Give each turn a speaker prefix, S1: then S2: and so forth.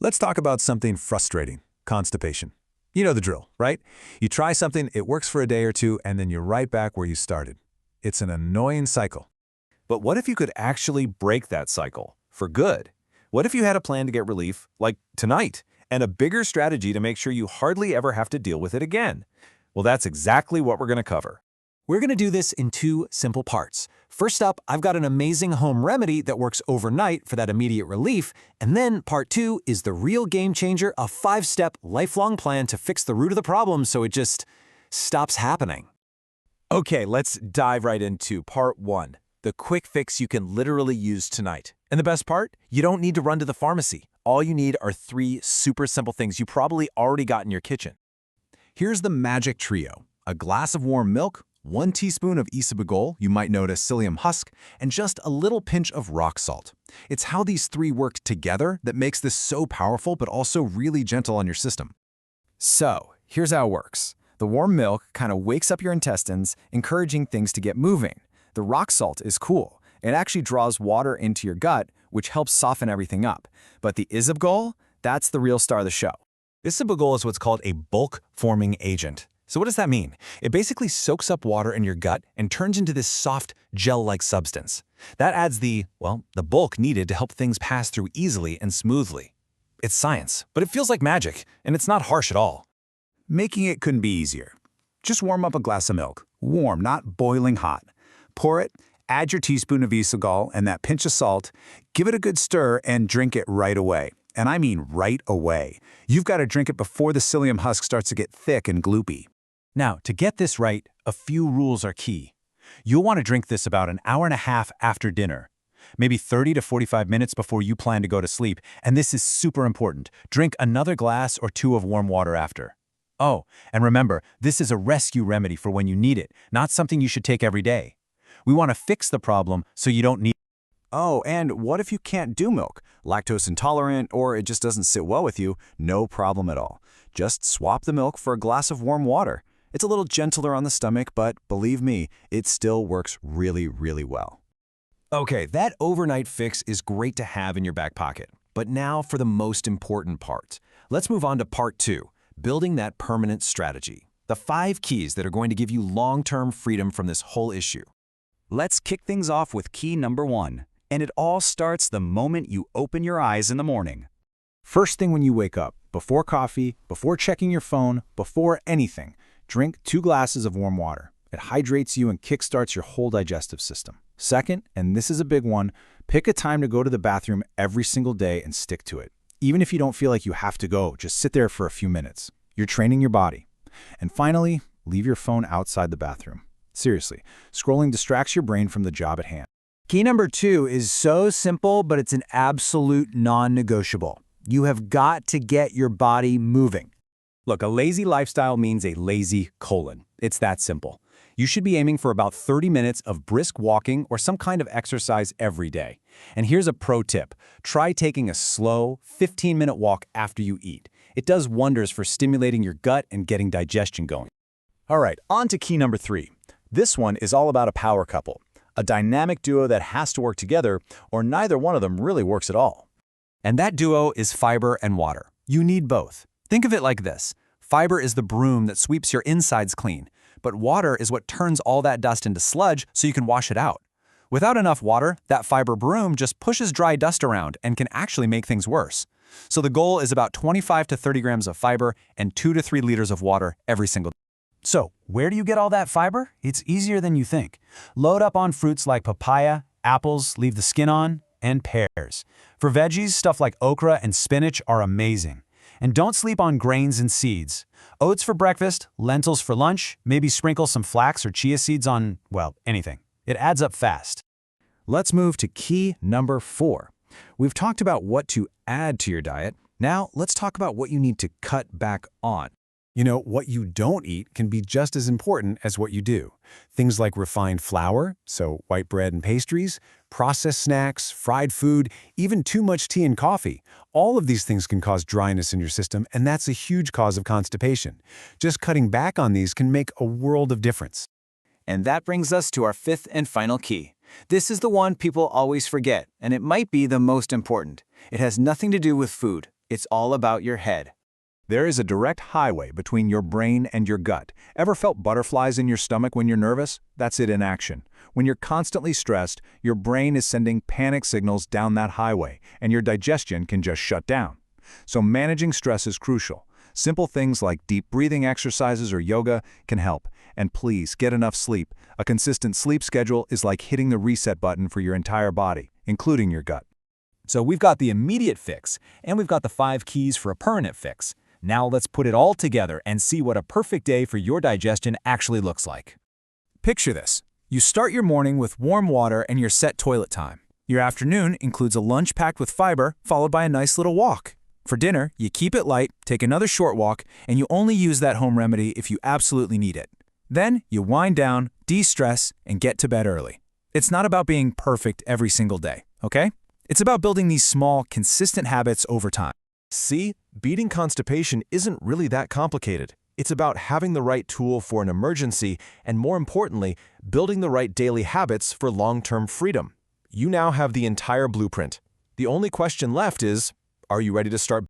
S1: Let's talk about something frustrating, constipation. You know the drill, right? You try something, it works for a day or two, and then you're right back where you started. It's an annoying cycle.
S2: But what if you could actually break that cycle for good? What if you had a plan to get relief, like tonight, and a bigger strategy to make sure you hardly ever have to deal with it again? Well, that's exactly what we're going to cover.
S3: We're going to do this in two simple parts. First up, I've got an amazing home remedy that works overnight for that immediate relief, and then part two is the real game changer, a 5-step, lifelong plan to fix the root of the problem so it just stops happening.
S2: Okay, let's dive right into part one, the quick fix you can literally use tonight. And the best part? You don't need to run to the pharmacy. All you need are 3 super simple things you probably already got in your kitchen.
S4: Here's the magic trio: a glass of warm milk, 1 teaspoon of isabagol, you might notice psyllium husk, and just a little pinch of rock salt. It's how these 3 work together that makes this so powerful but also really gentle on your system.
S5: So, here's how it works. The warm milk kind of wakes up your intestines, encouraging things to get moving. The rock salt is cool. It actually draws water into your gut, which helps soften everything up. But the isabagol, that's the real star of the show.
S2: Isabagol is what's called a bulk-forming agent. So what does that mean? It basically soaks up water in your gut and turns into this soft, gel-like substance. That adds the bulk needed to help things pass through easily and smoothly. It's science, but it feels like magic, and it's not harsh at all.
S4: Making it couldn't be easier. Just warm up a glass of milk. Warm, not boiling hot. Pour it, add your teaspoon of isagol and that pinch of salt, give it a good stir, and drink it right away. And I mean right away. You've got to drink it before the psyllium husk starts to get thick and gloopy.
S3: Now, to get this right, a few rules are key. You'll want to drink this about an hour and a half after dinner, maybe 30 to 45 minutes before you plan to go to sleep, and this is super important. Drink another glass or 2 of warm water after. Oh, and remember, this is a rescue remedy for when you need it, not something you should take every day. We want to fix the problem so you don't need.
S6: Oh, and what if you can't do milk? Lactose intolerant, or it just doesn't sit well with you? No problem at all. Just swap the milk for a glass of warm water. It's a little gentler on the stomach, but believe me, it still works really, really well.
S2: Okay, that overnight fix is great to have in your back pocket. But now for the most important part. Let's move on to part 2, building that permanent strategy. The 5 keys that are going to give you long-term freedom from this whole issue.
S6: Let's kick things off with key number 1. And it all starts the moment you open your eyes in the morning.
S4: First thing when you wake up, before coffee, before checking your phone, before anything, drink 2 glasses of warm water. It hydrates you and kickstarts your whole digestive system. Second, and this is a big one, pick a time to go to the bathroom every single day and stick to it. Even if you don't feel like you have to go, just sit there for a few minutes. You're training your body. And finally, leave your phone outside the bathroom. Seriously, scrolling distracts your brain from the job at hand.
S3: Key number 2 is so simple, but it's an absolute non-negotiable. You have got to get your body moving.
S7: Look, a lazy lifestyle means a lazy colon. It's that simple. You should be aiming for about 30 minutes of brisk walking or some kind of exercise every day. And here's a pro tip. Try taking a slow, 15-minute walk after you eat. It does wonders for stimulating your gut and getting digestion going.
S6: All right, on to key number 3. This one is all about a power couple, a dynamic duo that has to work together, or neither one of them really works at all.
S3: And that duo is fiber and water. You need both. Think of it like this. Fiber is the broom that sweeps your insides clean, but water is what turns all that dust into sludge so you can wash it out. Without enough water, that fiber broom just pushes dry dust around and can actually make things worse. So the goal is about 25 to 30 grams of fiber and 2 to 3 liters of water every single day. So, where do you get all that fiber? It's easier than you think. Load up on fruits like papaya, apples, leave the skin on, and pears. For veggies, stuff like okra and spinach are amazing. And don't sleep on grains and seeds. Oats for breakfast, lentils for lunch, maybe sprinkle some flax or chia seeds on, well, anything. It adds up fast.
S4: Let's move to key number 4. We've talked about what to add to your diet. Now, let's talk about what you need to cut back on. You know, what you don't eat can be just as important as what you do. Things like refined flour, so white bread and pastries, processed snacks, fried food, even too much tea and coffee. All of these things can cause dryness in your system, and that's a huge cause of constipation. Just cutting back on these can make a world of difference.
S5: And that brings us to our 5th and final key. This is the one people always forget, and it might be the most important. It has nothing to do with food. It's all about your head.
S1: There is a direct highway between your brain and your gut. Ever felt butterflies in your stomach when you're nervous? That's it in action. When you're constantly stressed, your brain is sending panic signals down that highway, and your digestion can just shut down. So managing stress is crucial. Simple things like deep breathing exercises or yoga can help. And please, get enough sleep. A consistent sleep schedule is like hitting the reset button for your entire body, including your gut.
S3: So we've got the immediate fix, and we've got the 5 keys for a permanent fix. Now let's put it all together and see what a perfect day for your digestion actually looks like. Picture this. You start your morning with warm water and your set toilet time. Your afternoon includes a lunch packed with fiber, followed by a nice little walk. For dinner, you keep it light, take another short walk, and you only use that home remedy if you absolutely need it. Then you wind down, de-stress, and get to bed early. It's not about being perfect every single day, okay? It's about building these small, consistent habits over time.
S8: See, beating constipation isn't really that complicated. It's about having the right tool for an emergency and, more importantly, building the right daily habits for long-term freedom. You now have the entire blueprint. The only question left is, are you ready to start